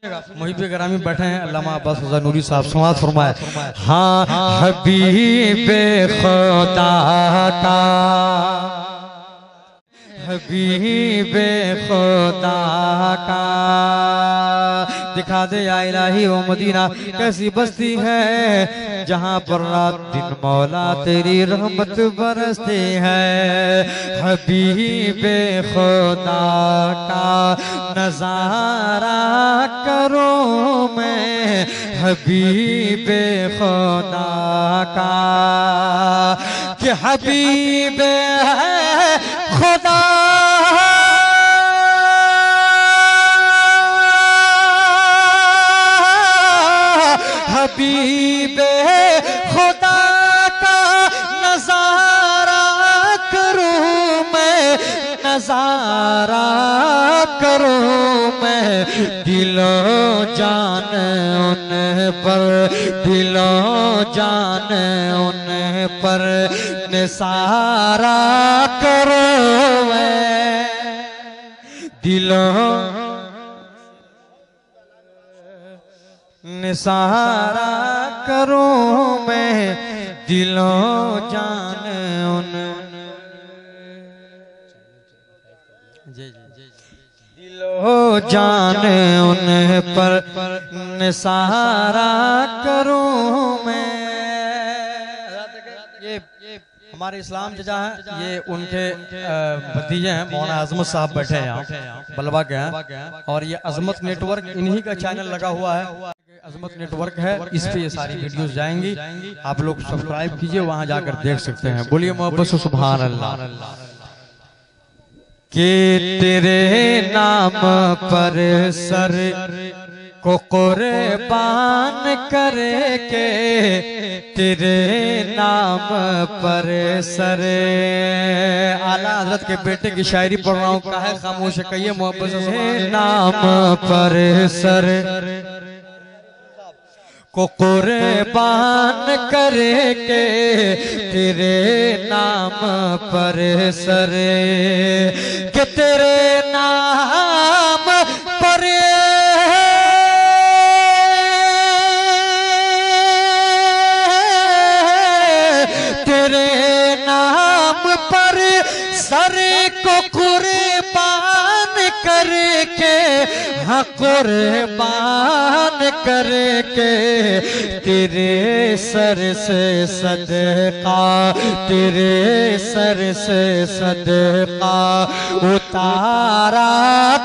मुहिब्बे ग्रामी बैठे हैं अल्लामा अब्बास हुसैन नूरी साहब समाअत फरमाए। हाँ हबीबे खुदा का, हबीबे खुदा का दिखा दे या इलाही वो मदीना कैसी बस्ती है जहाँ पर रात दिन मौला तेरी रहमत बरसती है। हबीबे खुदा का नजारा करो मैं, हबीबे खुदा का कि हबीबे है खुदा हबीबे खुदा का नजारा करूं मैं, नजारा करूं मैं। दिलो जान उन पर, दिलो जान उन पर निसारा करूं मैं। दिलो निसारा करूं मैं, दिलों जान उन दिलों जान उन पर निसारा करूं मैं। ये हमारे इस्लाम जजा है, ये उनके भतीजे हैं मौलाना अजमत साहब बैठे हैं यहाँ बलवा के हैं, और ये अजमत नेटवर्क इन्हीं का चैनल लगा हुआ है, अजमत नेटवर्क है, इस पे ये सारी वीडियोस जाएंगी। आप लोग सब्सक्राइब कीजिए, वहां जाकर देख सकते हैं। बोलिए मोहब्बत से सुभान अल्लाह। कि तेरे नाम पर सर को कुर्बान करे के, तेरे नाम पर सर। आला हजरत के बेटे की शायरी पढ़ रहा हूँ, काहे खामोश कहिए मोहब्बत से। नाम पर सर को कुर्बान करे के, तेरे नाम पर सर के, तेरे नाम पर तेरे नाम पर सर को कुर्बान करके, हाँ कुर्बान करके, तेरे सर से सदका, तेरे सर से सदका उतारा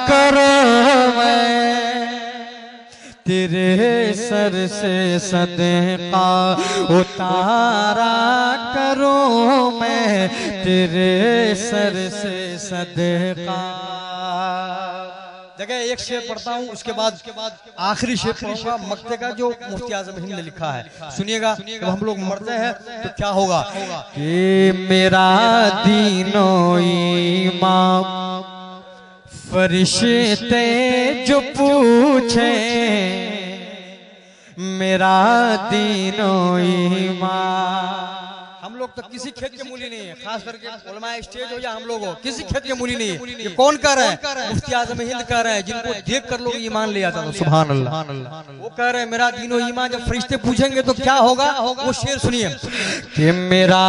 करो मैं। तेरे सर से सदका उतारा करो मैं, तेरे सर से सदका। जगह एक शेर पढ़ता हूँ, उसके बाद आखिरी शेर पढ़ूंगा मक्ते का जो मुफ्ती आजम हिंद ने लिखा है। सुनिएगा, जब हम लोग मरते हैं तो क्या होगा। कि मेरा दीनो ईमान फरिश्ते जो पूछे, मेरा दीनो ईमान। हम लोग तो किसी खेत के मूली नहीं है, खास करके उलमा स्टेज हो या हम लोग हो, किसी खेत के मूली नहीं है। ये कौन कह रहा है? मुफ्ती आजम हिंद कह रहे हैं, जिनको देख कर लोग ईमान ले आता था। सुभान अल्लाह। वो कह रहे हैं मेरा दीनो ईमान, जब फरिश्ते पूछेंगे तो क्या होगा, वो शेर सुनिए। कि मेरा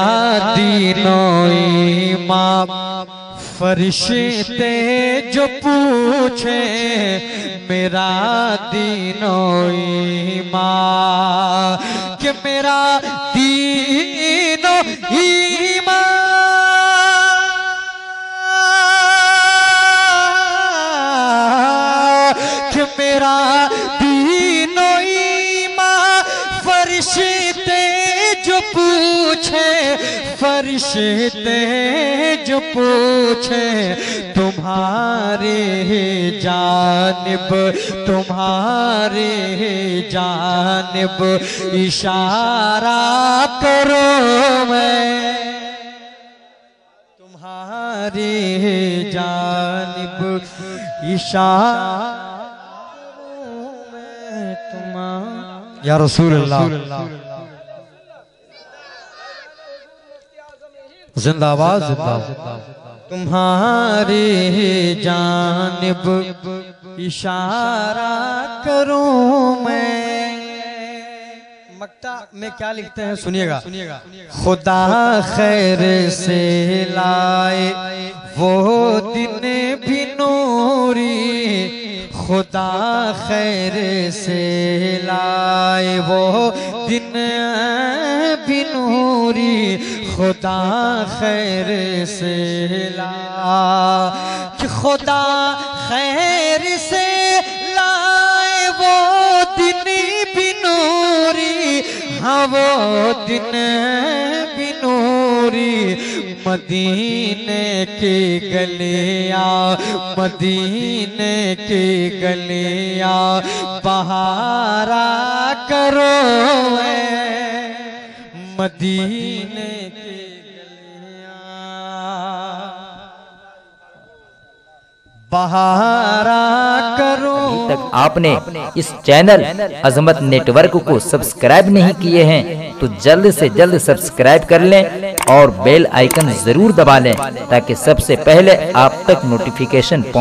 दीनो ईमान फरिश्ते जो पूछे, मेरा दीनो ईमान, कि मेरा दीनो ईमान, कि मेरा दीनो ईमान फरिश्ते जो पूछे, फरिश्ते जो पूछे, तुम्हारे जानिब, तुम्हारे जानिब इशारा करो मैं। तुम्हारे जानिब इशारा मैं, तुम्हारा या रसूल अल्लाह। जिंदाबाद जिंदाबाद। तुम्हारी जानिब इशारा करूं मैं। मक्ता में क्या लिखते हैं सुनिएगा। खुदा खैर से लाए वो दिन भी नूरी, खुदा खैर से लाए वो दिन भी नूरी, खुदा खैर से ला कि खुदा खैर से लाए वो दिन भी नूरी, हाँ वो दिन भी नूरी। मदीने के गलियां, मदीने के गलियां बहारा करो मदीने के गलियां बहारा करो। अभी तक आपने इस चैनल अजमत नेटवर्क को सब्सक्राइब नहीं किए हैं तो जल्द से जल्द सब्सक्राइब कर लें और बेल आइकन जरूर दबा लें ताकि सबसे पहले आप तक नोटिफिकेशन पहुंचे।